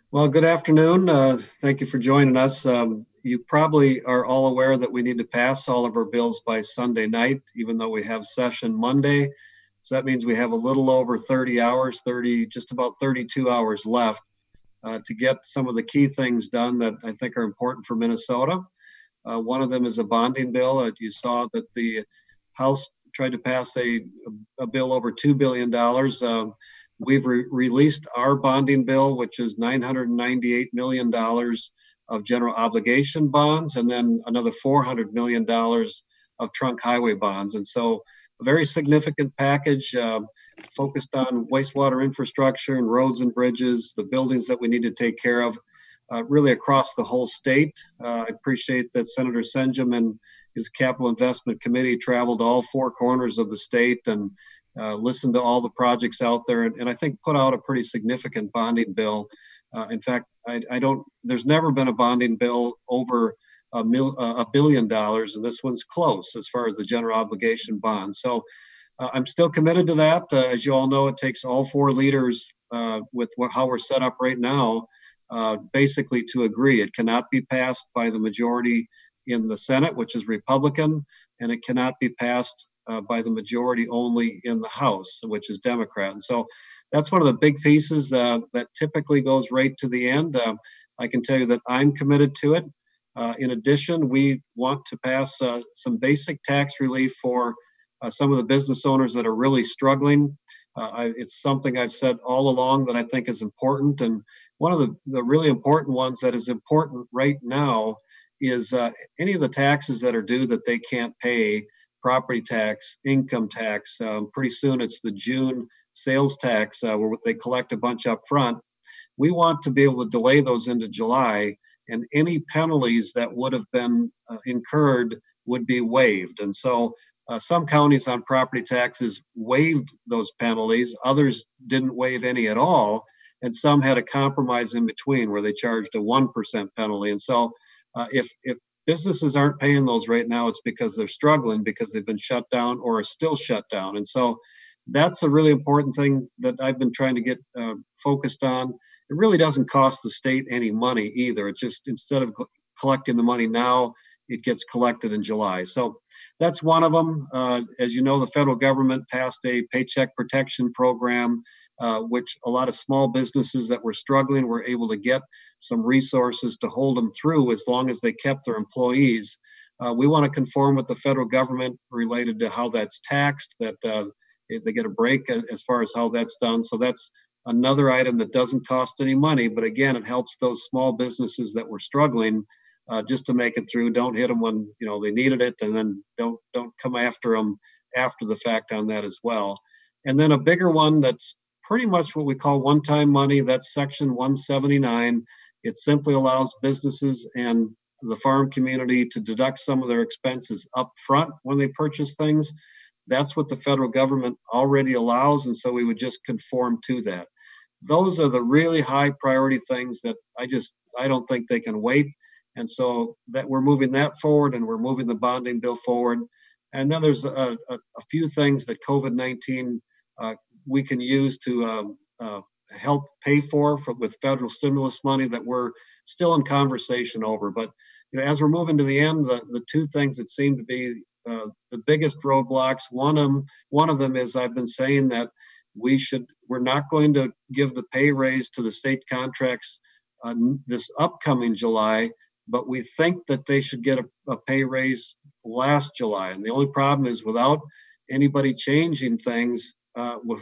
Well, good afternoon. Thank you for joining us. You probably are all aware that we need to pass all of our bills by Sunday night, even though we have session Monday. So that means we have a little over 30 hours, just about 32 hours left to get some of the key things done that I think are important for Minnesota. One of them is a bonding bill. You saw that the House tried to pass a bill over $2 billion. We've released our bonding bill, which is $998 million of general obligation bonds, and then another $400 million of trunk highway bonds. And so a very significant package focused on wastewater infrastructure and roads and bridges, the buildings that we need to take care of, really across the whole state. I appreciate that Senator Senjum and his Capital Investment Committee traveled all four corners of the state and listened to all the projects out there, and I think put out a pretty significant bonding bill. In fact, there's never been a bonding bill over $1 billion, and this one's close as far as the general obligation bond. So I'm still committed to that. As you all know, it takes all four leaders with how we're set up right now, basically to agree. It cannot be passed by the majority in the Senate, which is Republican, and it cannot be passed by the majority only in the House, which is Democrat. And so that's one of the big pieces that typically goes right to the end. I can tell you that I'm committed to it. In addition, we want to pass some basic tax relief for some of the business owners that are really struggling. It's something I've said all along that I think is important. And one of the really important ones that is important right now is any of the taxes that are due that they can't pay: property tax, income tax. Pretty soon it's the June sales tax where they collect a bunch up front. We want to be able to delay those into July, and any penalties that would have been incurred would be waived. And so some counties on property taxes waived those penalties. Others didn't waive any at all. And some had a compromise in between where they charged a 1% penalty. And so if businesses aren't paying those right now, it's because they're struggling because they've been shut down or are still shut down. And so that's a really important thing that I've been trying to get focused on. It really doesn't cost the state any money either. It just, instead of collecting the money now, it gets collected in July. So that's one of them. As you know, the federal government passed a paycheck protection program, which a lot of small businesses that were struggling were able to get some resources to hold them through as long as they kept their employees. We want to conform with the federal government related to how that's taxed, that they get a break as far as how that's done. So that's another item that doesn't cost any money, but again, it helps those small businesses that were struggling just to make it through. Don't hit them when they needed it, and then don't come after them after the fact on that as well. And then a bigger one that's pretty much what we call one-time money. That's Section 179. It simply allows businesses and the farm community to deduct some of their expenses up front when they purchase things. That's what the federal government already allows, and so we would just conform to that. Those are the really high priority things that I don't think they can wait. And so that we're moving that forward, and we're moving the bonding bill forward. And then there's a few things that COVID-19 we can use to help pay for with federal stimulus money that we're still in conversation over. But as we're moving to the end, the two things that seem to be the biggest roadblocks, one of them is I've been saying that we're not going to give the pay raise to the state contracts this upcoming July, but we think that they should get a pay raise last July. And the only problem is, without anybody changing things,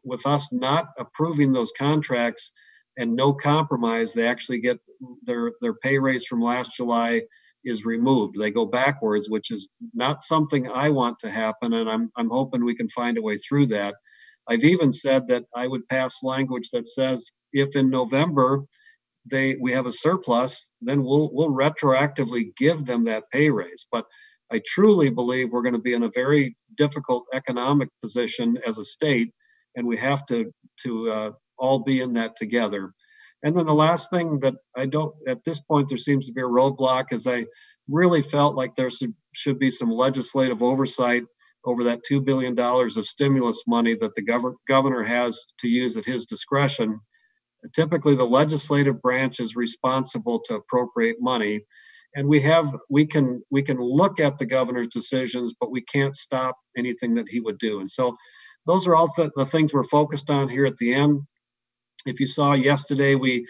with us not approving those contracts and no compromise, they actually get their pay raise from last July is removed. They go backwards, which is not something I want to happen, and I'm hoping we can find a way through that. I've even said that I would pass language that says if in November we have a surplus, then we'll retroactively give them that pay raise. But I truly believe we're going to be in a very difficult economic position as a state, and we have to all be in that together. And then the last thing that at this point, there seems to be a roadblock, is I really felt like there should be some legislative oversight over that $2 billion of stimulus money that the governor has to use at his discretion. typically the legislative branch is responsible to appropriate money. And we can look at the governor's decisions, but we can't stop anything that he would do. And so those are all the things we're focused on here at the end. If you saw yesterday, we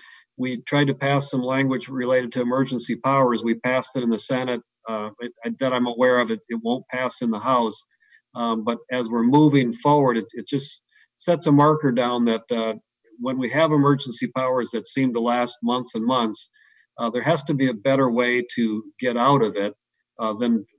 tried to pass some language related to emergency powers. We passed it in the Senate. That I'm aware of, it won't pass in the House. But as we're moving forward, it just sets a marker down that when we have emergency powers that seem to last months and months, there has to be a better way to get out of it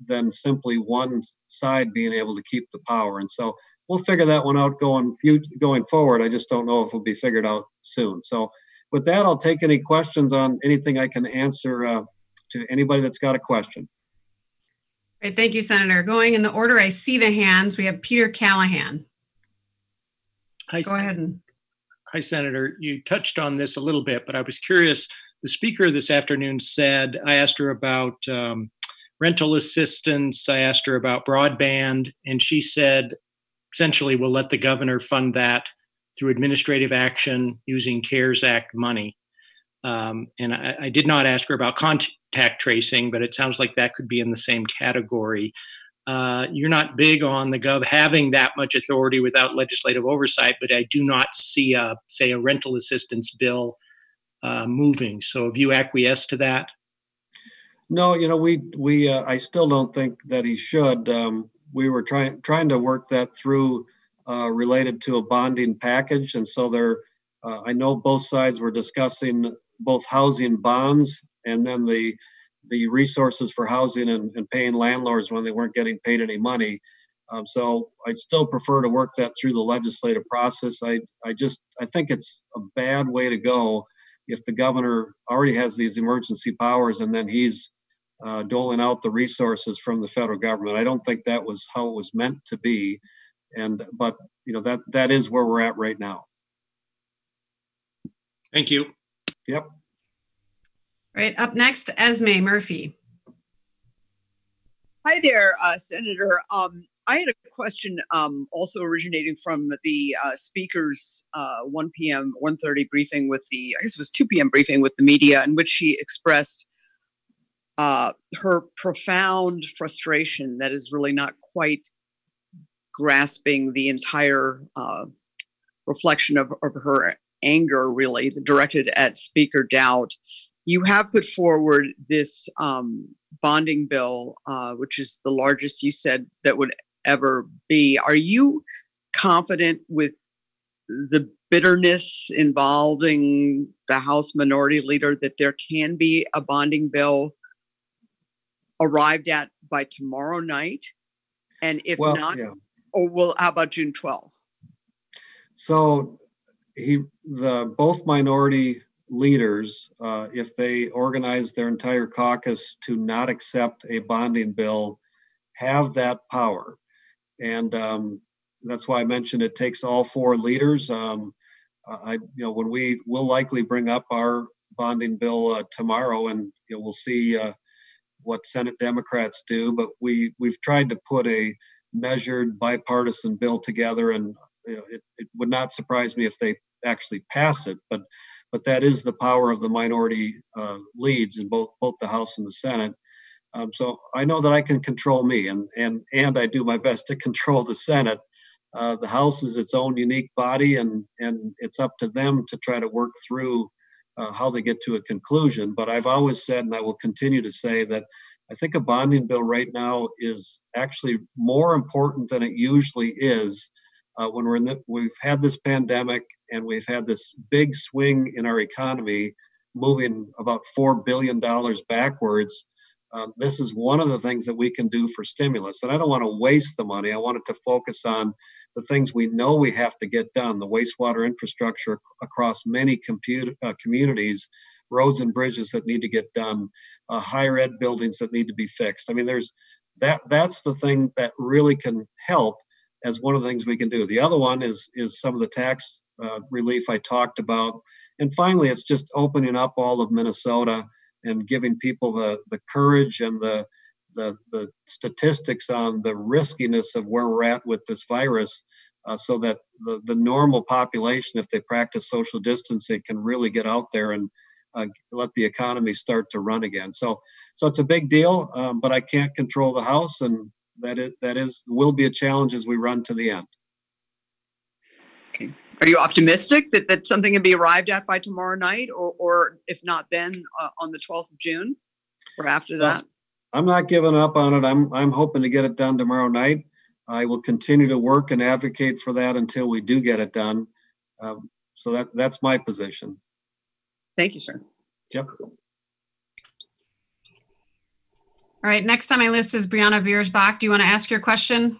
than simply one side being able to keep the power. And so we'll figure that one out going forward. I just don't know if it'll be figured out soon. So with that, I'll take any questions on anything I can answer to anybody that's got a question. Great, thank you, Senator. Going in the order I see the hands, we have Peter Callaghan. Hi, Go ahead. Hi, Senator. You touched on this a little bit, but I was curious. The speaker this afternoon said, I asked her about rental assistance, I asked her about broadband, and she said, essentially, we'll let the governor fund that through administrative action using CARES Act money. And I did not ask her about contact tracing, but it sounds like that could be in the same category. You're not big on the gov having that much authority without legislative oversight, but I do not see say a rental assistance bill moving. So have you acquiesced to that? No, I still don't think that he should. We were trying to work that through related to a bonding package, and so I know both sides were discussing both housing bonds and then the resources for housing and paying landlords when they weren't getting paid any money. So I'd still prefer to work that through the legislative process. I think it's a bad way to go if the governor already has these emergency powers and then he's doling out the resources from the federal government. I don't think that was how it was meant to be. But that is where we're at right now. Thank you. Yep. Right, up next, Esme Murphy. Hi there, Senator. I had a question also originating from the speaker's 1 p.m., 1:30 briefing with I guess it was 2 p.m. briefing with the media, in which she expressed her profound frustration that is really not quite grasping the entire reflection of her anger, really, directed at Speaker Dowd. You have put forward this bonding bill, which is the largest you said that would ever be. Are you confident with the bitterness involving the House Minority Leader that there can be a bonding bill arrived at by tomorrow night? And if not, yeah. How about June 12th? So both minority leaders, if they organize their entire caucus to not accept a bonding bill, have that power. And that's why I mentioned it takes all four leaders. When we'll likely bring up our bonding bill tomorrow, and we'll see what Senate Democrats do. But we've tried to put a measured bipartisan bill together, and it would not surprise me if they actually pass it. But that is the power of the minority leads in both the House and the Senate. So I know that I can control me, and I do my best to control the Senate. The House is its own unique body, and it's up to them to try to work through how they get to a conclusion. But I've always said, and I will continue to say, that I think a bonding bill right now is actually more important than it usually is. When we've had this pandemic and we've had this big swing in our economy, moving about $4 billion backwards. This is one of the things that we can do for stimulus. And I don't want to waste the money. I want it to focus on the things we know we have to get done, the wastewater infrastructure across many communities, roads and bridges that need to get done, higher ed buildings that need to be fixed. I mean, that's the thing that really can help as one of the things we can do. The other one is some of the tax relief I talked about. And finally, it's just opening up all of Minnesota and giving people the courage and the statistics on the riskiness of where we're at with this virus. so that the normal population, if they practice social distancing, can really get out there and let the economy start to run again. So it's a big deal, but I can't control the House, and that will be a challenge as we run to the end. Okay. Are you optimistic that something can be arrived at by tomorrow night, or if not, then on the 12th of June, or after that? I'm not giving up on it. I'm hoping to get it done tomorrow night. I will continue to work and advocate for that until we do get it done. So that's my position. Thank you, sir. Yep. All right, next on my list is Brianna Bierschbach. Do you want to ask your question?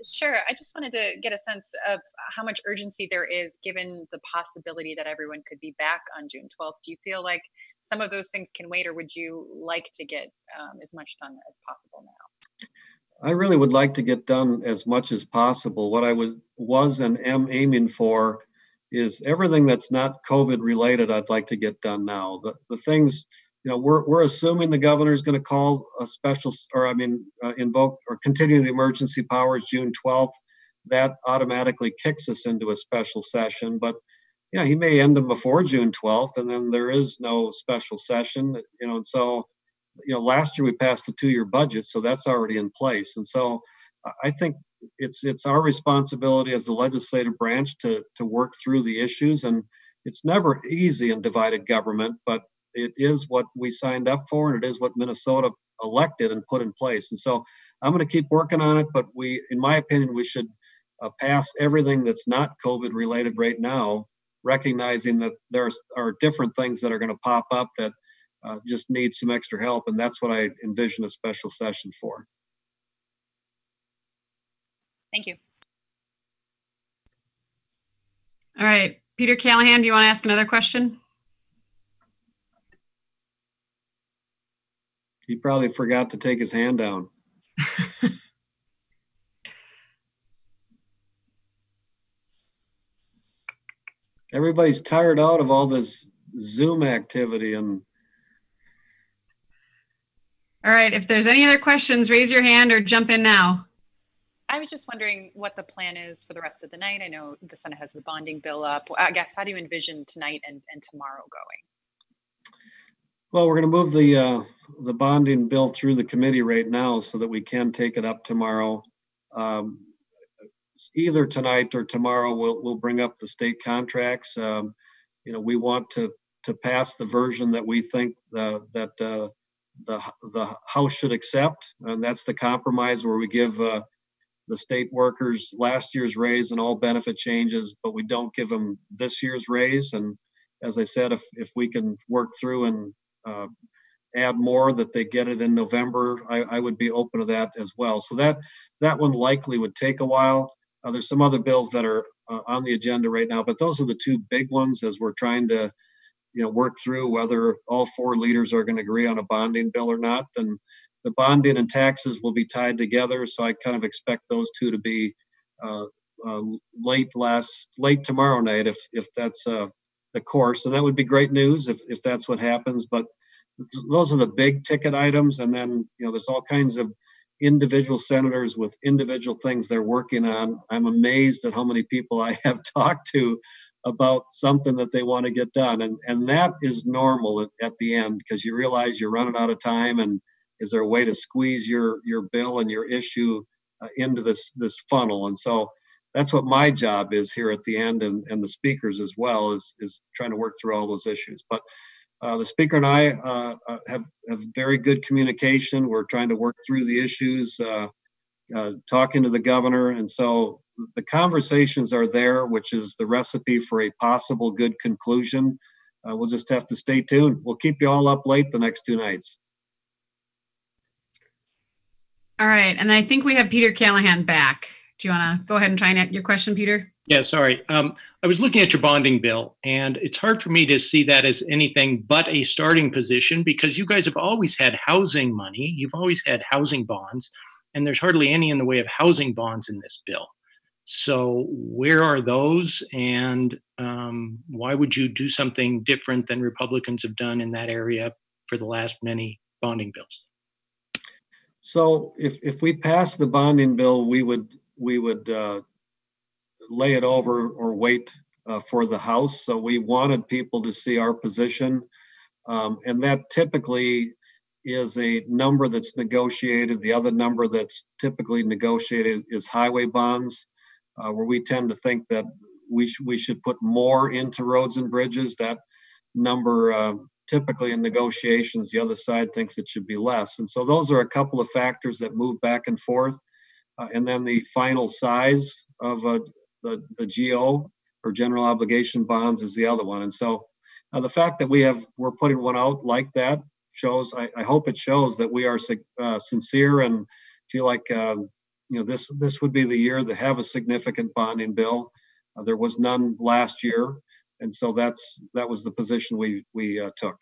Sure. I just wanted to get a sense of how much urgency there is given the possibility that everyone could be back on June 12th. Do you feel like some of those things can wait, or would you like to get as much done as possible now? I really would like to get done as much as possible. What I was and am aiming for is everything that's not COVID related. I'd like to get done now. The things, we're assuming the governor is going to call a special, invoke or continue the emergency powers June 12th. That automatically kicks us into a special session. But he may end them before June 12th, and then there is no special session. And so, last year we passed the 2-year budget, so that's already in place. And so, I think it's our responsibility as the legislative branch to work through the issues. And it's never easy in divided government, but it is what we signed up for, and it is what Minnesota elected and put in place. And so I'm going to keep working on it, but in my opinion, we should pass everything that's not COVID related right now, recognizing that there are different things that are going to pop up that just need some extra help. And that's what I envision a special session for. Thank you. All right, Peter Callahan, do you want to ask another question? He probably forgot to take his hand down. Everybody's tired out of all this Zoom activity. And all right, if there's any other questions, raise your hand or jump in now. I was just wondering what the plan is for the rest of the night. I know the Senate has the bonding bill up. I guess, how do you envision tonight and tomorrow going? Well, we're going to move the bonding bill through the committee right now so that we can take it up tomorrow. Either tonight or tomorrow, we'll bring up the state contracts. We want to pass the version that we think that the House should accept, and that's the compromise where we give the state workers last year's raise and all benefit changes, but we don't give them this year's raise. And as I said, if we can work through and add more, that they get it in November, I would be open to that as well. So that one likely would take a while. There's some other bills that are on the agenda right now, but those are the two big ones as we're trying to work through whether all 4 leaders are going to agree on a bonding bill or not. And the bonding and taxes will be tied together, so I kind of expect those two to be late tomorrow night if that's the course. And that would be great news if that's what happens. But those are the big ticket items, and then there's all kinds of individual senators with individual things they're working on. I'm amazed at how many people I have talked to about something that they want to get done, and that is normal at the end, because you realize you're running out of time, and is there a way to squeeze your bill and your issue into this funnel? And so that's what my job is here at the end, and the speakers as well, is trying to work through all those issues. But the speaker and I have very good communication. We're trying to work through the issues, talking to the governor. And so the conversations are there, which is the recipe for a possible good conclusion. We'll just have to stay tuned. We'll keep you all up late the next 2 nights. All right, and I think we have Peter Callahan back. Do you want to go ahead and try and answer your question, Peter? Yeah, sorry. I was looking at your bonding bill, and it's hard for me to see that as anything but a starting position, because you guys have always had housing money. You've always had housing bonds, and there's hardly any in the way of housing bonds in this bill. So where are those, and why would you do something different than Republicans have done in that area for the last many bonding bills? So if we pass the bonding bill, we would we would lay it over or wait for the House. So we wanted people to see our position. And that typically is a number that's negotiated. The other number that's typically negotiated is highway bonds, where we tend to think that we should put more into roads and bridges. That number, typically in negotiations, the other side thinks it should be less. And so those are a couple of factors that move back and forth. And then the final size of the GO, or general obligation bonds, is the other one. And so the fact that we're putting one out like that shows, I hope it shows that we are sincere and feel like this would be the year to have a significant bonding bill. There was none last year, and so that was the position we took.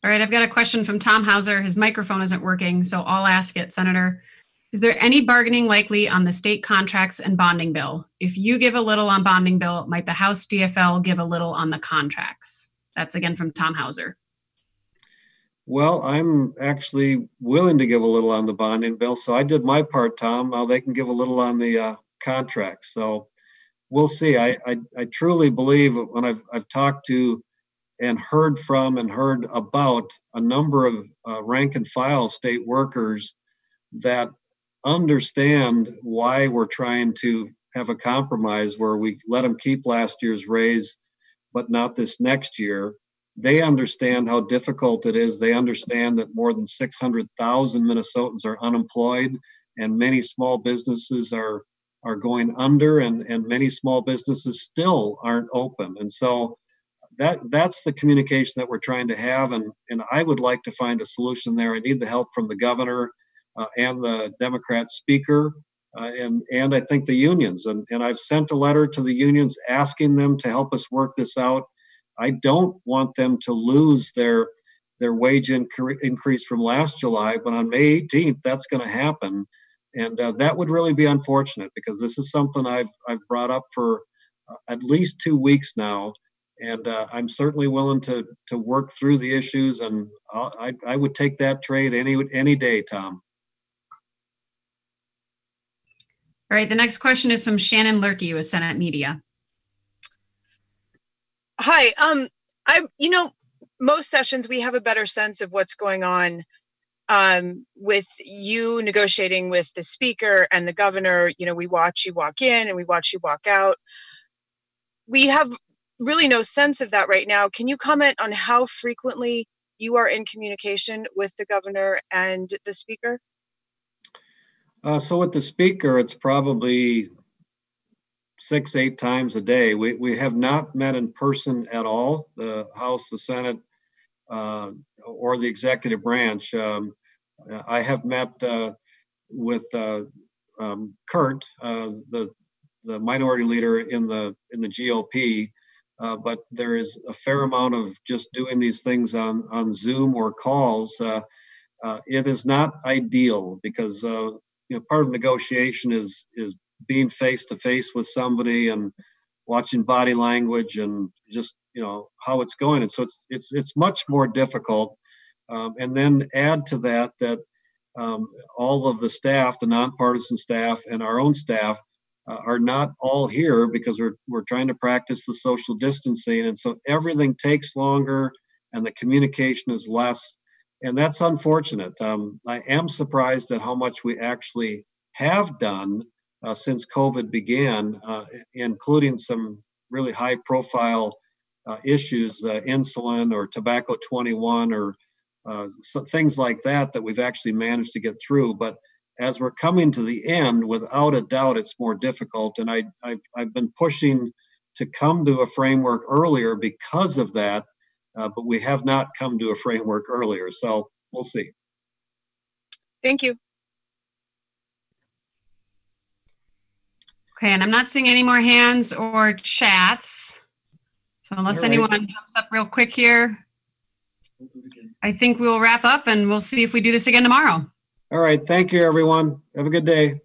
All right, I've got a question from Tom Hauser. His microphone isn't working, so I'll ask it, Senator. Is there any bargaining likely on the state contracts and bonding bill? If you give a little on bonding bill, might the House DFL give a little on the contracts? That's again from Tom Hauser. Well, I'm actually willing to give a little on the bonding bill. So I did my part, Tom. Now they can give a little on the contracts. So we'll see. I truly believe when I've talked to and heard from and heard about a number of rank and file state workers that understand why we're trying to have a compromise where we let them keep last year's raise, but not this next year. They understand how difficult it is. They understand that more than 600,000 Minnesotans are unemployed, and many small businesses are going under, and many small businesses still aren't open. And so that's the communication that we're trying to have. And I would like to find a solution there. I need the help from the governor and the Democrat speaker, and I think the unions. And I've sent a letter to the unions asking them to help us work this out. I don't want them to lose their wage increase from last July, but on May 18th, that's going to happen. And that would really be unfortunate, because this is something I've brought up for at least 2 weeks now. And I'm certainly willing to work through the issues, and I would take that trade any day, Tom. All right, the next question is from Shannon Loehrke with Senate Media. Hi, most sessions we have a better sense of what's going on with you negotiating with the speaker and the governor. We watch you walk in and we watch you walk out. We have really no sense of that right now. Can you comment on how frequently you are in communication with the governor and the speaker? So with the speaker, it's probably 6-8 times a day. We have not met in person at all, the House, the Senate, or the executive branch. I have met with Kurt, the minority leader in the GOP, but there is a fair amount of just doing these things on Zoom or calls. It is not ideal, because part of negotiation is being face to face with somebody and watching body language and just how it's going. And so it's much more difficult. And then add to that all of the staff, the nonpartisan staff and our own staff, are not all here because we're trying to practice the social distancing, and so everything takes longer and the communication is less, and that's unfortunate. I am surprised at how much we actually have done since COVID began, including some really high-profile issues, insulin or tobacco 21 or some things like that we've actually managed to get through. But as we're coming to the end, without a doubt, it's more difficult. And I've been pushing to come to a framework earlier because of that, but we have not come to a framework earlier. So we'll see. Thank you. Okay, and I'm not seeing any more hands or chats. So unless anyone jumps up real quick here, I think we'll wrap up and we'll see if we do this again tomorrow. All right. Thank you, everyone. Have a good day.